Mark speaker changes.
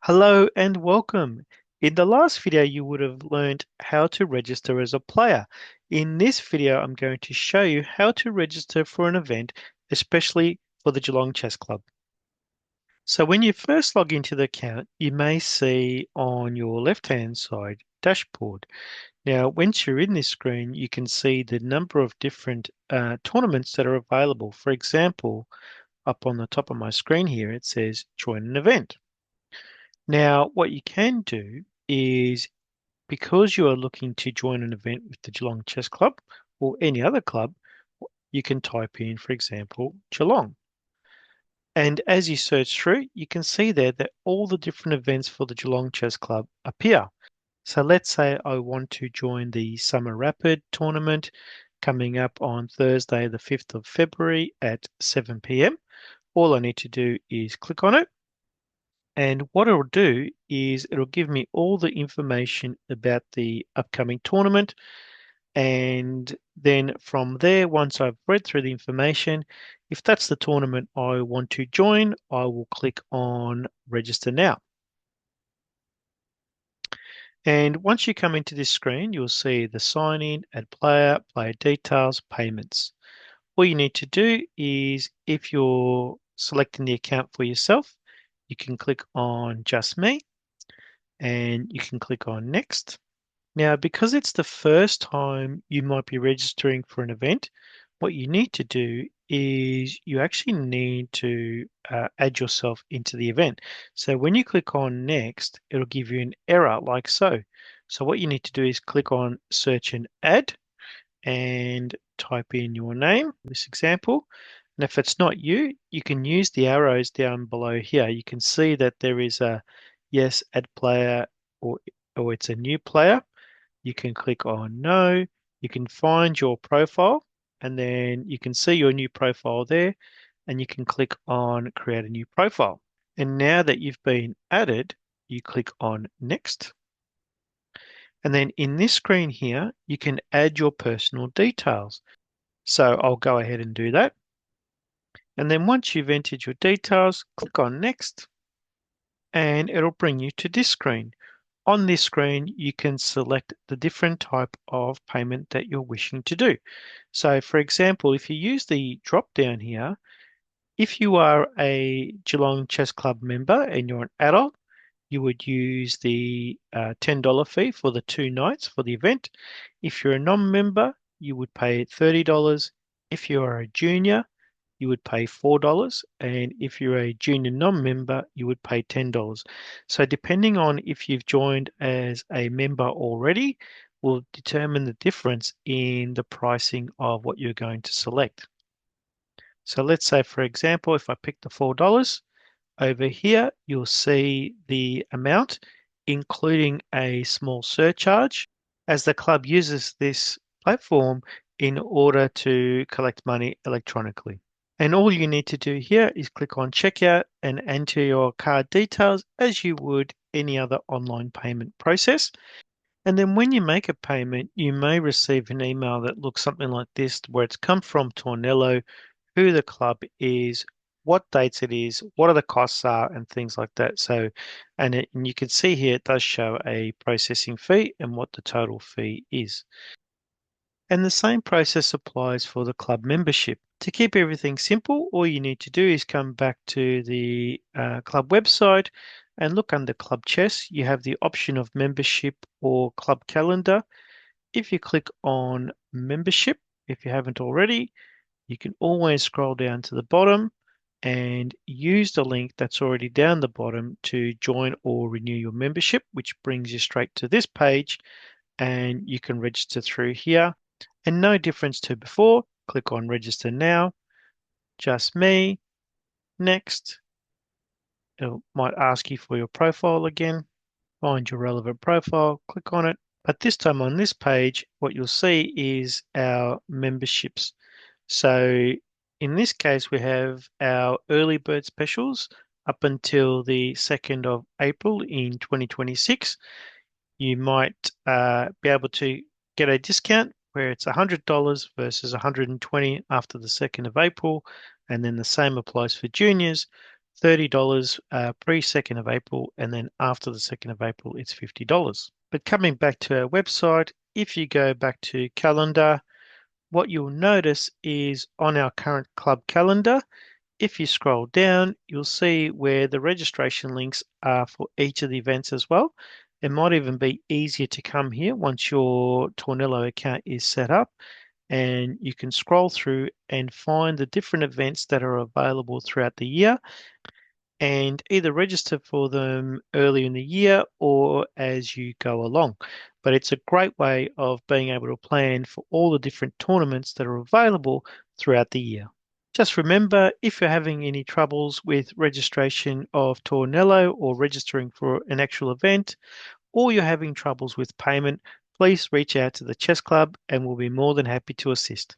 Speaker 1: Hello and welcome. In the last video, you would have learned how to register as a player. In this video, I'm going to show you how to register for an event, especially for the Geelong Chess Club. So when you first log into the account, you may see on your left-hand side dashboard. Now, once you're in this screen, you can see the number of different tournaments that are available. For example, up on the top of my screen here, it says join an event. Now, what you can do is because you are looking to join an event with the Geelong Chess Club or any other club, you can type in, for example, Geelong. And as you search through, you can see there that all the different events for the Geelong Chess Club appear. So let's say I want to join the Summer Rapid tournament coming up on Thursday, the 5th of February at 7 p.m. All I need to do is click on it. And what it'll do is it'll give me all the information about the upcoming tournament. And then from there, once I've read through the information, if that's the tournament I want to join, I will click on register now. And once you come into this screen, you'll see the sign in, add player, player details, payments. All you need to do is if you're selecting the account for yourself, you can click on just me and you can click on next. Now, because it's the first time you might be registering for an event, what you need to do is you actually need to add yourself into the event. So when you click on next, it'll give you an error like so. So what you need to do is click on search and add and type in your name, this example. And if it's not you, you can use the arrows down below here. You can see that there is a yes, add player, or, or it's a new player. You can click on no. You can find your profile and then you can see your new profile there and you can click on create a new profile. And now that you've been added, you click on next. And then in this screen here, you can add your personal details. So I'll go ahead and do that. And then once you've entered your details, click on next and it'll bring you to this screen. On this screen, you can select the different type of payment that you're wishing to do. So for example, if you use the drop down here, if you are a Geelong Chess Club member and you're an adult, you would use the $10 fee for the 2 nights for the event. If you're a non-member, you would pay $30. If you are a junior, you would pay $4. And if you're a junior non-member, you would pay $10. So depending on if you've joined as a member already, will determine the difference in the pricing of what you're going to select. So let's say, for example, if I pick the $4, over here, you'll see the amount, including a small surcharge, as the club uses this platform in order to collect money electronically. And all you need to do here is click on checkout and enter your card details as you would any other online payment process. And then when you make a payment, you may receive an email that looks something like this, where it's come from Tornello, who the club is, what dates it is, what are the costs are, and things like that. So, and you can see here it does show a processing fee and what the total fee is. And the same process applies for the club membership. To keep everything simple, all you need to do is come back to the club website and look under Club Chess. You have the option of membership or club calendar. If you click on membership, if you haven't already, you can always scroll down to the bottom and use the link that's already down the bottom to join or renew your membership, which brings you straight to this page and you can register through here. And no difference to before, click on register now, just me, next. It might ask you for your profile again, find your relevant profile, click on it. But this time on this page, what you'll see is our memberships. So in this case, we have our early bird specials up until the 2nd of April in 2026. You might be able to get a discount where it's $100 versus $120 after the 2nd of April. And then the same applies for juniors, $30 pre-2nd of April, and then after the 2nd of April, it's $50. But coming back to our website, if you go back to calendar, what you'll notice is on our current club calendar, if you scroll down, you'll see where the registration links are for each of the events as well. It might even be easier to come here once your Tornillo account is set up, and you can scroll through and find the different events that are available throughout the year and either register for them early in the year or as you go along. But it's a great way of being able to plan for all the different tournaments that are available throughout the year. Just remember, if you're having any troubles with registration of Tornello or registering for an actual event, or you're having troubles with payment, please reach out to the Chess Club and we'll be more than happy to assist.